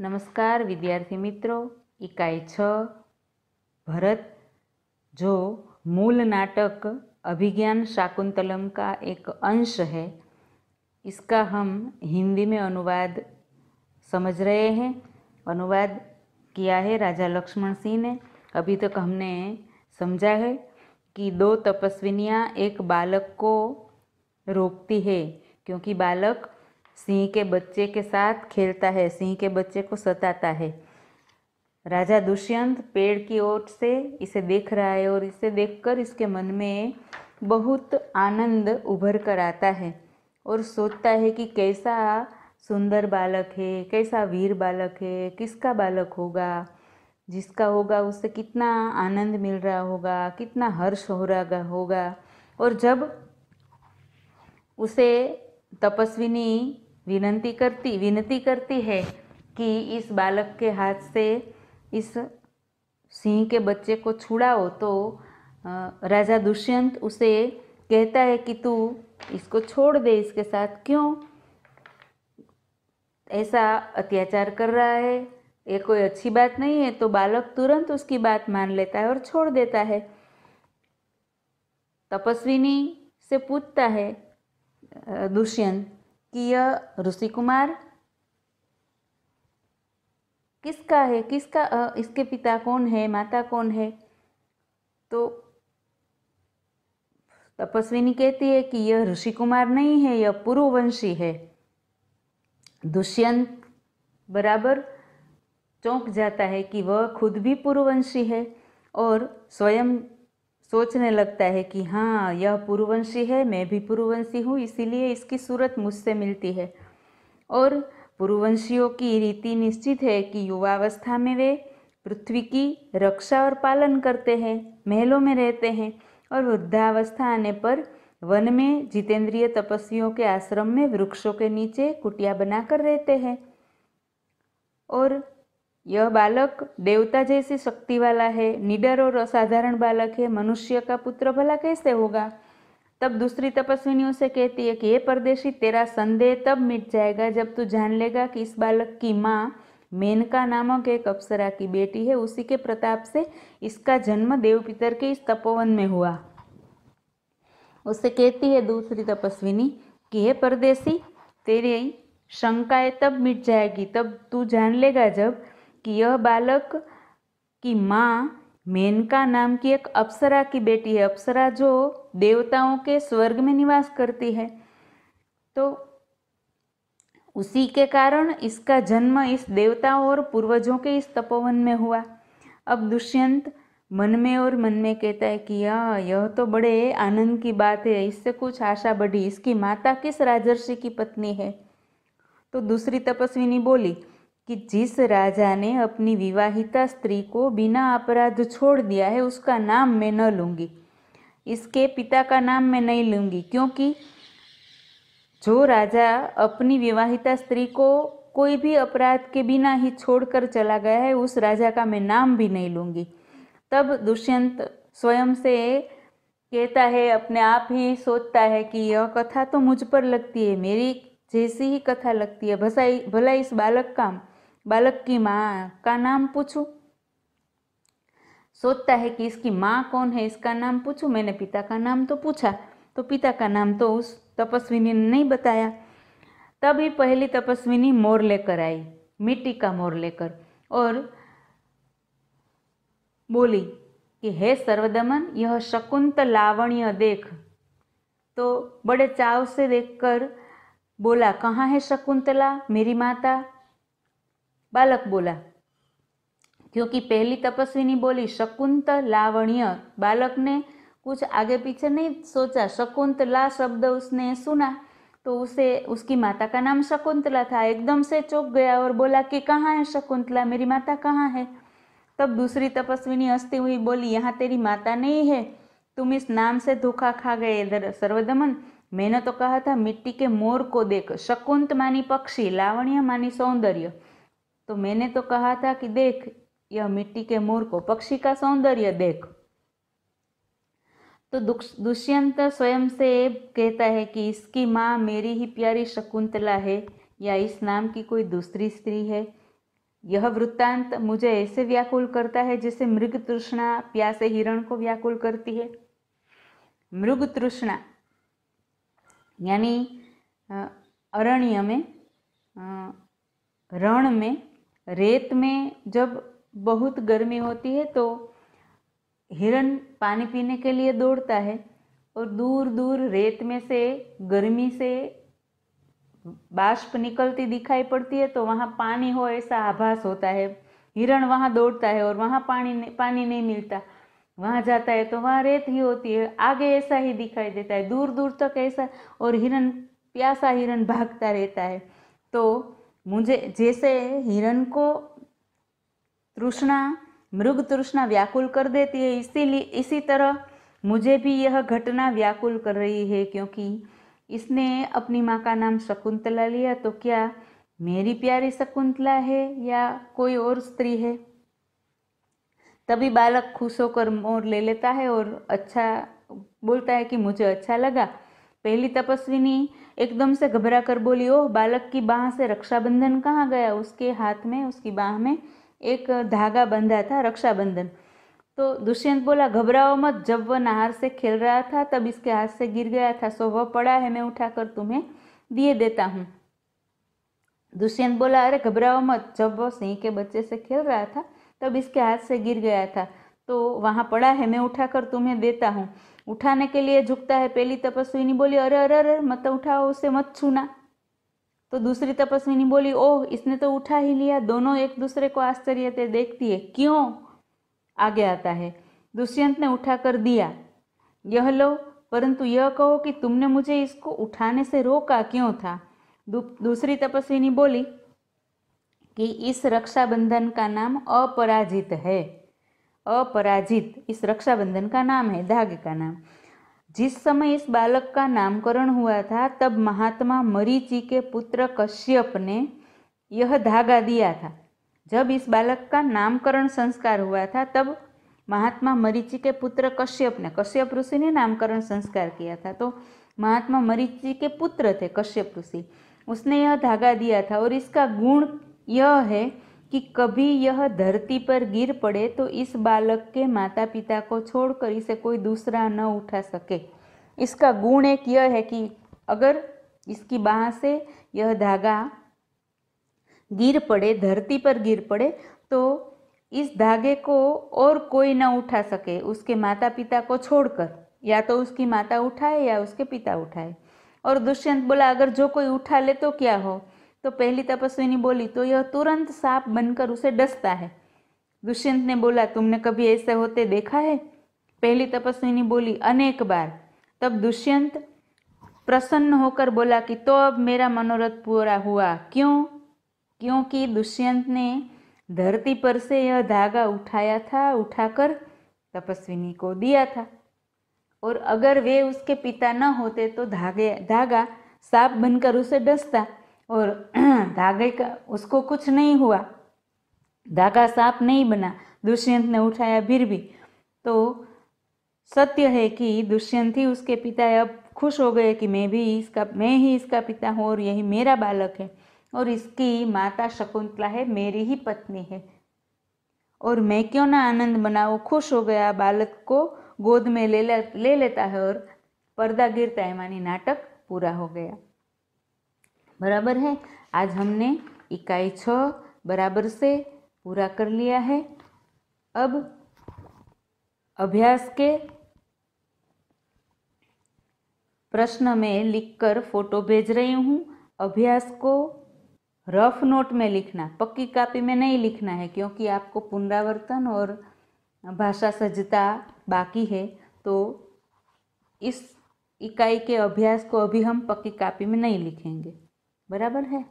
नमस्कार विद्यार्थी मित्रों, इकाई 6 भरत जो मूल नाटक अभिज्ञान शाकुंतलम का एक अंश है, इसका हम हिंदी में अनुवाद समझ रहे हैं। अनुवाद किया है राजा लक्ष्मण सिंह ने। अभी तक हमने समझा है कि दो तपस्विनियाँ एक बालक को रोकती है क्योंकि बालक सिंह के बच्चे के साथ खेलता है, सिंह के बच्चे को सताता है। राजा दुष्यंत पेड़ की ओर से इसे देख रहा है और इसे देखकर इसके मन में बहुत आनंद उभर कर आता है और सोचता है कि कैसा सुंदर बालक है, कैसा वीर बालक है, किसका बालक होगा, जिसका होगा उससे कितना आनंद मिल रहा होगा, कितना हर्ष हो रहा होगा। और जब उसे तपस्विनी विनती करती है कि इस बालक के हाथ से इस सिंह के बच्चे को छुड़ाओ, तो राजा दुष्यंत उसे कहता है कि तू इसको छोड़ दे, इसके साथ क्यों ऐसा अत्याचार कर रहा है, ये कोई अच्छी बात नहीं है। तो बालक तुरंत उसकी बात मान लेता है और छोड़ देता है। तपस्विनी से पूछता है दुष्यंत कि यह ऋषि कुमार किसका है, इसके पिता कौन है, माता कौन है। तो तपस्विनी कहती है कि यह ऋषि कुमार नहीं है, यह पुरुवंशी है। दुष्यंत बराबर चौंक जाता है कि वह खुद भी पुरुवंशी है और स्वयं सोचने लगता है कि हाँ, यह पुरुवंशी है, मैं भी पुरुवंशी हूँ, इसीलिए इसकी सूरत मुझसे मिलती है। और पुरुवंशियों की रीति निश्चित है कि युवावस्था में वे पृथ्वी की रक्षा और पालन करते हैं, महलों में रहते हैं और वृद्धावस्था आने पर वन में जितेंद्रिय तपस्वियों के आश्रम में वृक्षों के नीचे कुटिया बनाकर रहते हैं। और यह बालक देवता जैसी शक्ति वाला है, निडर और असाधारण बालक है, मनुष्य का पुत्र भला कैसे होगा। तब दूसरी तपस्विनी उसे कहती है कि ये परदेशी, तेरा संदेह तब मिट जाएगा जब तू जान लेगा कि इस बालक की माँ मेनका नामक एक अप्सरा की बेटी है, उसी के प्रताप से इसका जन्म देवपितर के इस तपोवन में हुआ। उससे कहती है दूसरी तपस्विनी कि हे परदेसी, तेरी शंकाएं तब मिट जाएगी, तब तू जान लेगा जब कि यह बालक की माँ मेनका नाम की एक अप्सरा की बेटी है, अप्सरा जो देवताओं के स्वर्ग में निवास करती है। तो उसी के कारण इसका जन्म इस देवताओं और पूर्वजों के इस तपोवन में हुआ। अब दुष्यंत मन में कहता है कि यह तो बड़े आनंद की बात है, इससे कुछ आशा बढ़ी, इसकी माता किस राजर्षि की पत्नी है। तो दूसरी तपस्विनी बोली कि जिस राजा ने अपनी विवाहिता स्त्री को बिना अपराध छोड़ दिया है, उसका नाम मैं न लूँगी, इसके पिता का नाम मैं नहीं लूँगी, क्योंकि जो राजा अपनी विवाहिता स्त्री को कोई भी अपराध के बिना ही छोड़कर चला गया है, उस राजा का मैं नाम भी नहीं लूँगी। तब दुष्यंत स्वयं से कहता है, अपने आप ही सोचता है कि यह कथा तो मुझ पर लगती है, मेरी जैसी ही कथा लगती है, भला इस बालक की माँ का नाम पूछूं। सोचता है कि इसकी माँ कौन है, इसका नाम पूछूं। मैंने पिता का नाम तो पूछा, तो पिता का नाम तो उस तपस्विनी ने नहीं बताया। तभी पहली तपस्विनी मोर लेकर आई, मिट्टी का मोर लेकर, और बोली कि हे सर्वदमन, यह शकुंत लावण्य देख। तो बड़े चाव से देखकर बोला, कहाँ है शकुंतला, मेरी माता। बालक बोला, क्योंकि पहली तपस्विनी बोली शकुंत लावण्य, बालक ने कुछ आगे पीछे नहीं सोचा, शकुंतला शब्द उसने सुना तो उसे उसकी माता का नाम शकुंतला था, एकदम से चौंक गया और बोला कि कहाँ है शकुंतला, मेरी माता कहाँ है। तब दूसरी तपस्विनी हंसती हुई बोली, यहाँ तेरी माता नहीं है, तुम इस नाम से धोखा खा गए सर्वदमन। मैंने तो कहा था मिट्टी के मोर को देख, शकुंत मानी पक्षी, लावण्य मानी सौंदर्य, तो मैंने तो कहा था कि देख यह मिट्टी के मोर को, पक्षी का सौंदर्य देख। तो दुष्यंत स्वयं से कहता है कि इसकी माँ मेरी ही प्यारी शकुंतला है या इस नाम की कोई दूसरी स्त्री है। यह वृत्तांत मुझे ऐसे व्याकुल करता है जैसे मृग तृष्णा प्यासे हिरण को व्याकुल करती है। मृग तृष्णा यानी अरण्य में, रण में, रेत में जब बहुत गर्मी होती है तो हिरण पानी पीने के लिए दौड़ता है और दूर दूर रेत में से गर्मी से बाष्प निकलती दिखाई पड़ती है, तो वहाँ पानी हो ऐसा आभास होता है। हिरण वहाँ दौड़ता है और वहाँ पानी नहीं मिलता, वहाँ जाता है तो वहाँ रेत ही होती है, आगे ऐसा ही दिखाई देता है, दूर दूर तक ऐसा, और हिरण, प्यासा हिरण भागता रहता है। तो मुझे जैसे हिरण को तृष्णा, मृग तृष्णा व्याकुल कर देती है, इसीलिए इसी तरह मुझे भी यह घटना व्याकुल कर रही है, क्योंकि इसने अपनी माँ का नाम शकुंतला लिया, तो क्या मेरी प्यारी शकुंतला है या कोई और स्त्री है? तभी बालक खुश होकर मोर ले लेता है और अच्छा बोलता है कि मुझे अच्छा लगा। पहली तपस्विनी एकदम से घबरा कर बोली, ओह, बालक की बाह से रक्षाबंधन कहाँ गया? उसके हाथ में, उसकी बाह में एक धागा बंधा था, रक्षाबंधन। तो दुष्यंत बोला, घबराओ मत, जब वह नहर से खेल रहा था तब इसके हाथ से गिर गया था, सो वह पड़ा है, मैं उठाकर तुम्हें दिए देता हूँ। दुष्यंत बोला, अरे घबराओ मत, जब वह सिंह के बच्चे से खेल रहा था तब इसके हाथ से गिर गया था, तो वहाँ पड़ा है, मैं उठाकर तुम्हें देता हूँ। उठाने के लिए झुकता है। पहली तपस्विनी बोली, अरे अरे अरे मत उठाओ, उसे मत छूना। तो दूसरी तपस्विनी बोली, ओह, इसने तो उठा ही लिया। दोनों एक दूसरे को आश्चर्य से देखती है, क्यों? आगे आता है, दुष्यंत ने उठाकर दिया, यह लो, परंतु यह कहो कि तुमने मुझे इसको उठाने से रोका क्यों था? दूसरी तपस्विनी बोली कि इस रक्षाबंधन का नाम अपराजित है। अपराजित इस रक्षाबंधन का नाम है, धागे का नाम। जिस समय इस बालक का नामकरण हुआ था तब महात्मा मरीचि के पुत्र कश्यप ने यह धागा दिया था। जब इस बालक का नामकरण संस्कार हुआ था तब महात्मा मरीचि के पुत्र कश्यप ने, कश्यप ऋषि ने नामकरण संस्कार किया था, तो महात्मा मरीचि के पुत्र थे कश्यप ऋषि, उसने यह धागा दिया था। और इसका गुण यह है कि कभी यह धरती पर गिर पड़े तो इस बालक के माता पिता को छोड़कर इसे कोई दूसरा न उठा सके। इसका गुण एक यह है कि अगर इसकी बाह से यह धागा गिर पड़े, धरती पर गिर पड़े, तो इस धागे को और कोई न उठा सके उसके माता पिता को छोड़कर, या तो उसकी माता उठाए या उसके पिता उठाए। और दुष्यंत बोला, अगर जो कोई उठा ले तो क्या हो? तो पहली तपस्विनी बोली, तो यह तुरंत सांप बनकर उसे डसता है। दुष्यंत ने बोला, तुमने कभी ऐसे होते देखा है? पहली तपस्विनी बोली, अनेक बार। तब दुष्यंत प्रसन्न होकर बोला कि तो अब मेरा मनोरथ पूरा हुआ। क्यों? क्योंकि दुष्यंत ने धरती पर से यह धागा उठाया था, उठाकर तपस्विनी को दिया था, और अगर वे उसके पिता न होते तो धागा सांप बनकर उसे डसता, और धागे का उसको कुछ नहीं हुआ, धागा सांप नहीं बना, दुष्यंत ने उठाया फिर भी। तो सत्य है कि दुष्यंत ही उसके पिता है। अब खुश हो गए कि मैं ही इसका पिता हूँ और यही मेरा बालक है, और इसकी माता शकुंतला है, मेरी ही पत्नी है, और मैं क्यों ना आनंद मनाऊं। खुश हो गया, बालक को गोद में ले लेता है और पर्दा गिरता है, मानी नाटक पूरा हो गया। बराबर है। आज हमने इकाई 6 बराबर से पूरा कर लिया है। अब अभ्यास के प्रश्न में लिखकर फोटो भेज रही हूँ। अभ्यास को रफ नोट में लिखना, पक्की कॉपी में नहीं लिखना है, क्योंकि आपको पुनरावर्तन और भाषा सज्जता बाकी है। तो इस इकाई के अभ्यास को अभी हम पक्की कॉपी में नहीं लिखेंगे। बराबर है।